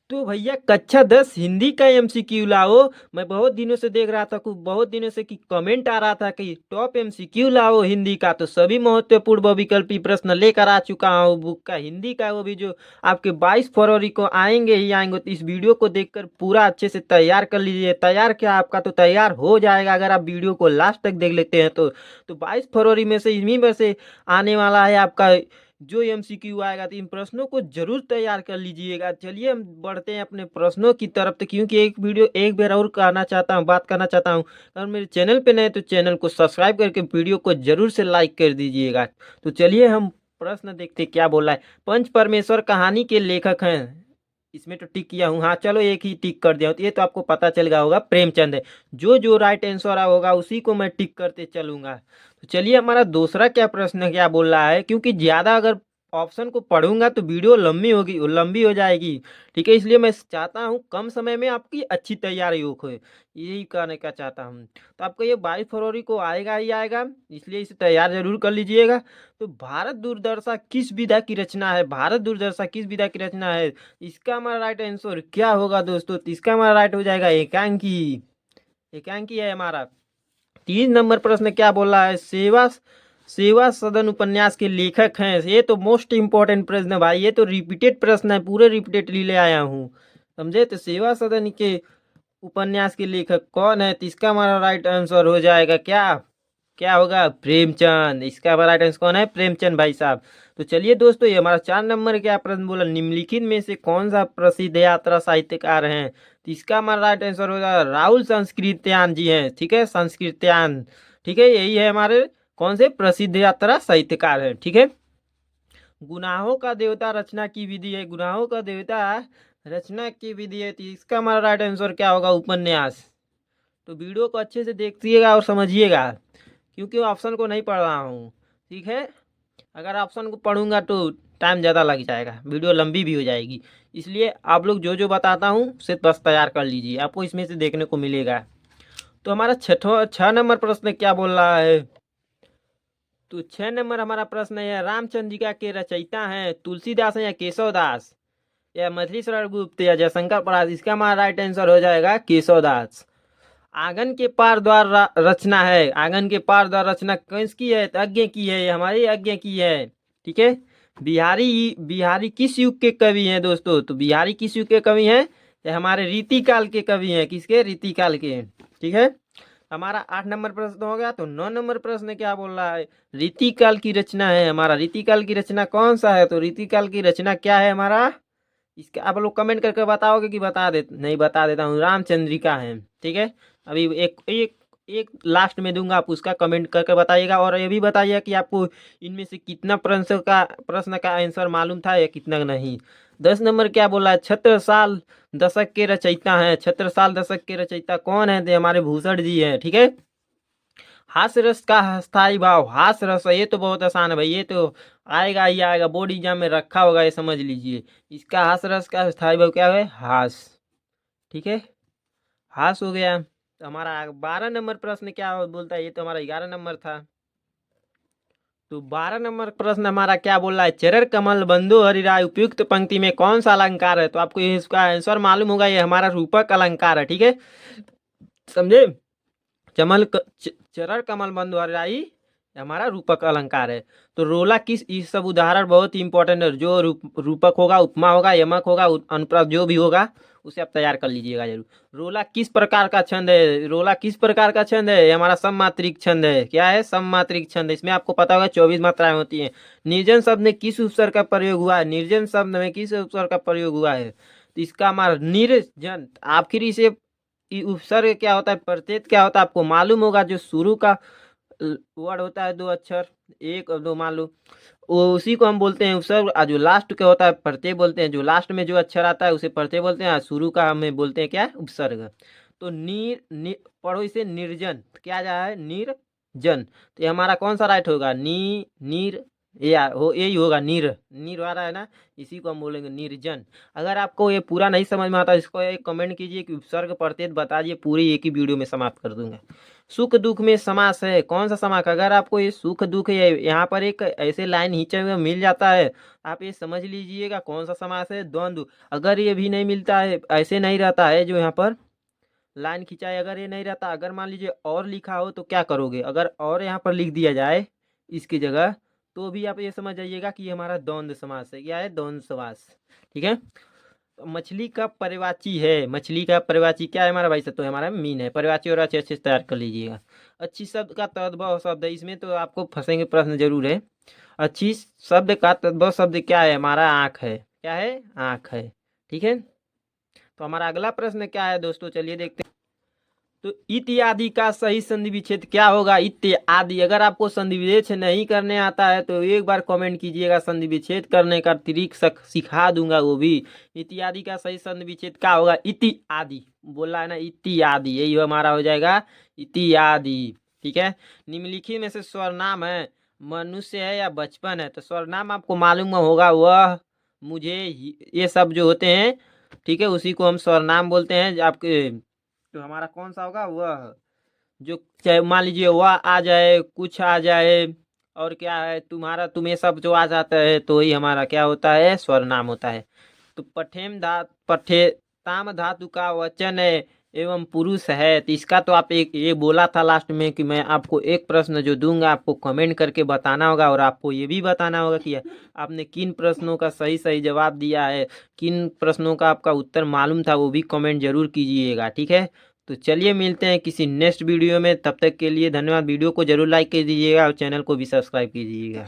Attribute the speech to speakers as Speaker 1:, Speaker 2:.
Speaker 1: तो भैया कक्षा 10 हिंदी का एमसीक्यू लाओ। मैं बहुत दिनों से देख रहा था, कुछ बहुत दिनों से कि कमेंट आ रहा था कि टॉप एमसीक्यू लाओ हिंदी का, तो सभी महत्वपूर्ण बहुविकल्पी प्रश्न लेकर आ चुका हूँ बुक का हिंदी का, वो भी जो आपके 22 फरवरी को आएंगे ही आएंगे। तो इस वीडियो को देखकर पूरा अच्छे से तैयार कर लीजिए। तैयार क्या, आपका तो तैयार हो जाएगा अगर आप वीडियो को लास्ट तक देख लेते हैं तो 22 फरवरी में से इन्हीं में से आने वाला है आपका जो एमसीक्यू आएगा। तो इन प्रश्नों को जरूर तैयार कर लीजिएगा। चलिए हम बढ़ते हैं अपने प्रश्नों की तरफ। तो क्योंकि एक बार और कहना चाहता हूँ, बात करना चाहता हूँ, अगर मेरे चैनल पे नए तो चैनल को सब्सक्राइब करके वीडियो को जरूर से लाइक कर दीजिएगा। तो चलिए हम प्रश्न देखते क्या बोला है। पंच परमेश्वर कहानी के लेखक हैं। इसमें तो टिक किया हूँ, हाँ चलो एक ही टिक कर दिया हूँ, तो ये तो आपको पता चल गया होगा प्रेमचंद है। जो जो राइट आंसर होगा उसी को मैं टिक करते चलूंगा। तो चलिए हमारा दूसरा क्या प्रश्न क्या बोल रहा है, क्योंकि ज्यादा अगर ऑप्शन को पढ़ूंगा तो वीडियो लंबी हो जाएगी। ठीक है, इसलिए मैं चाहता हूँ कम समय में आपकी अच्छी तैयारी हो, यही कहने का चाहता हूँ। तो आपको ये 22 फरवरी को आएगा ही आएगा, इसलिए इसे तैयार जरूर कर लीजिएगा। तो भारत दुर्दशा किस विधा की रचना है? भारत दुर्दशा किस विधा की रचना है? इसका हमारा राइट आंसर क्या होगा दोस्तों? तो इसका हमारा राइट हो जाएगा एकांकी। एकांकी है हमारा। 3 नंबर प्रश्न क्या बोल रहा है? सेवा सेवा सदन उपन्यास के लेखक हैं। ये तो मोस्ट इंपॉर्टेंट प्रश्न है भाई, ये तो रिपीटेड प्रश्न है, पूरे रिपीटेडली ले आया हूँ, समझे। तो सेवा सदन के उपन्यास के लेखक कौन है? तो इसका हमारा राइट आंसर हो जाएगा क्या? क्या होगा? प्रेमचंद। इसका हमारा राइट आंसर कौन है? प्रेमचंद भाई साहब। तो चलिए दोस्तों, ये हमारा 4 नंबर क्या प्रश्न बोला, निम्नलिखित में से कौन सा प्रसिद्ध यात्रा साहित्यकार हैं? तो इसका हमारा राइट आंसर होगा राहुल संस्कृत्यान जी हैं। ठीक है, संस्कृत्यान। ठीक है, यही है हमारे कौन से प्रसिद्ध यात्रा साहित्यकार है। ठीक है। गुनाहों का देवता रचना की विधि है। गुनाहों का देवता रचना की विधि है, तो इसका हमारा राइट आंसर क्या होगा? उपन्यास। तो वीडियो को अच्छे से देखिएगा और समझिएगा, क्योंकि ऑप्शन को नहीं पढ़ रहा हूँ। ठीक है, अगर ऑप्शन को पढ़ूंगा तो टाइम ज़्यादा लग जाएगा, वीडियो लंबी भी हो जाएगी। इसलिए आप लोग जो जो बताता हूँ उसे बस तैयार कर लीजिए, आपको इसमें से देखने को मिलेगा। तो हमारा 6 नंबर प्रश्न क्या बोल रहा है? तो 6 नंबर हमारा प्रश्न है, रामचंद्रिका के रचयिता हैं तुलसीदास हैं या केशवदास, या मैथिली शरण गुप्त या जयशंकर प्रसाद? इसका हमारा राइट आंसर हो जाएगा केशवदास। आंगन के पार द्वार रचना है। आंगन के पार द्वार रचना किसकी है? तो अज्ञे की है, ये हमारी अज्ञे की है। ठीक है। बिहारी बिहारी किस युग के कवि हैं दोस्तों? तो बिहारी किस युग के कवि हैं? ये हमारे रीतिकाल के कवि हैं। किसके? रीतिकाल के। ठीक है, हमारा 8 नंबर प्रश्न हो गया। तो 9 नंबर प्रश्न क्या बोल रहा है? रीतिकाल की रचना है हमारा। रीतिकाल की रचना कौन सा है? तो रीतिकाल की रचना क्या है हमारा? इसका आप लोग कमेंट करके बताओगे कि बता दे? नहीं, बता देता हूँ, रामचंद्रिका है। ठीक है, अभी एक एक एक लास्ट में दूंगा, आप उसका कमेंट करके बताइएगा। और ये भी बताइए कि आपको इनमें से कितना प्रश्न का आंसर मालूम था या कितना नहीं। 10 नंबर क्या बोला है? छत्रसाल दशक के रचयिता हैं। छत्रसाल दशक के रचयिता कौन है? तो हमारे भूषण जी हैं। ठीक है। हास्य रस का स्थाई भाव। हास्य रस, ये तो बहुत आसान है भाई, ये तो आएगा ही आएगा, बोर्ड एग्जाम में रखा होगा, ये समझ लीजिए। इसका हास्य रस का स्थाई भाव क्या है? हास। ठीक है, हास हो गया। तो हमारा 12 नंबर प्रश्न क्या बोलता है? ये तो हमारा 11 नंबर था। तो 12 नंबर प्रश्न हमारा क्या बोल रहा है? चरर कमल बंधु हरिराय उपयुक्त पंक्ति में कौन सा अलंकार है? तो आपको इसका आंसर मालूम होगा, ये हमारा रूपक अलंकार है। ठीक है, समझे। चरर कमल बंधु हरिराई हमारा रूपक अलंकार है। तो रोला किस, इस सब उदाहरण बहुत ही इंपॉर्टेंट है। जो रूपक होगा, उपमा होगा, यमक होगा, अनुप्रास जो भी होगा उसे आप तैयार कर लीजिएगा जरूर। रोला किस प्रकार का छंद है? रोला किस प्रकार का छंद है? ये हमारा सममात्रिक छंद है। क्या है? सममात्रिक छंद। इसमें आपको पता होगा 24 मात्राएं होती हैं। निर्जन शब्द में किस उपसर्ग का प्रयोग हुआ है? निर्जन शब्द में किस उपसर्ग का प्रयोग हुआ है? तो इसका हमारा निर्जन। आखिरी से उपसर्ग क्या होता है, प्रत्यय क्या होता है, आपको मालूम होगा। जो शुरू का वर्ड होता है 2 अक्षर, 1 और 2 मान लो, वो उसी को हम बोलते हैं उपसर्ग। और जो लास्ट का होता है प्रत्यय बोलते हैं। जो लास्ट में जो अक्षर आता है उसे प्रत्यय बोलते हैं, और शुरू का हमें बोलते हैं क्या? उपसर्ग। तो पढ़ो इसे, निर्जन। क्या जा है? निर्जन। तो ये हमारा कौन सा राइट होगा? निर्जन। यही होगा, नीर आ रहा है ना, इसी को हम बोलेंगे निर्जन। अगर आपको ये पूरा नहीं समझ में आता, इसको एक कमेंट कीजिए कि उपसर्ग प्रत्यय बता दिए, पूरी एक ही वीडियो में समाप्त कर दूंगा। सुख दुख में समास है, कौन सा समास? अगर आपको ये सुख दुख है यहाँ पर एक ऐसे लाइन खींचे हुए मिल जाता है, आप ये समझ लीजिएगा कौन सा समास है, द्वंद्व। अगर ये भी नहीं मिलता है, ऐसे नहीं रहता है जो यहाँ पर लाइन खिंचा है, अगर ये नहीं रहता, अगर मान लीजिए और लिखा हो तो क्या करोगे? अगर और यहाँ पर लिख दिया जाए इसकी जगह, तो भी आप ये समझ जाइएगा कि ये हमारा द्वंद्व समास है। क्या है? द्वंद्व समास। ठीक है। तो मछली का पर्यायवाची है, मछली का पर्यायवाची क्या है हमारा भाई? तो हमारा मीन है। पर्यायवाची और अच्छे अच्छे से तैयार कर लीजिएगा। अच्छी शब्द का तद्भव शब्द है, इसमें तो आपको फंसेंगे प्रश्न जरूर है। अच्छी शब्द का तद्भव शब्द क्या है? हमारा आँख है। क्या है? आँख है। ठीक है। तो हमारा अगला प्रश्न क्या है दोस्तों, चलिए देखते हैं। तो इत्यादि का सही संधि विच्छेद क्या होगा? इत्यादि। अगर आपको संधि विच्छेद नहीं करने आता है तो एक बार कमेंट कीजिएगा, संधि विच्छेद करने का ट्रिक सिखा दूंगा वो भी। इत्यादि का सही संधि विच्छेद क्या होगा? इत्यादि बोला है ना, इत्यादि, यही हमारा हो जाएगा इत्यादि। ठीक है। निम्नलिखित में से स्वरनाम है, मनुष्य है या बचपन है? तो स्वरनाम आपको मालूम होगा, वह, मुझे, ये सब जो होते हैं, ठीक है, उसी को हम स्वरनाम बोलते हैं। आपके तो हमारा कौन सा होगा? वह, जो चाहे मान लीजिए वह आ जाए, कुछ आ जाए, और क्या है, तुम्हारा, तुम्हें, सब जो आ जाता है, तो ही हमारा क्या होता है? स्वरनाम होता है। तो पठेताम धातु का वचन है एवं पुरुष है, तो इसका तो आप एक ये बोला था लास्ट में कि मैं आपको एक प्रश्न जो दूंगा आपको कमेंट करके बताना होगा, और आपको ये भी बताना होगा कि आपने किन प्रश्नों का सही सही जवाब दिया है, किन प्रश्नों का आपका उत्तर मालूम था, वो भी कमेंट जरूर कीजिएगा। ठीक है। तो चलिए मिलते हैं किसी नेक्स्ट वीडियो में, तब तक के लिए धन्यवाद। वीडियो को जरूर लाइक कर दीजिएगा और चैनल को भी सब्सक्राइब कीजिएगा।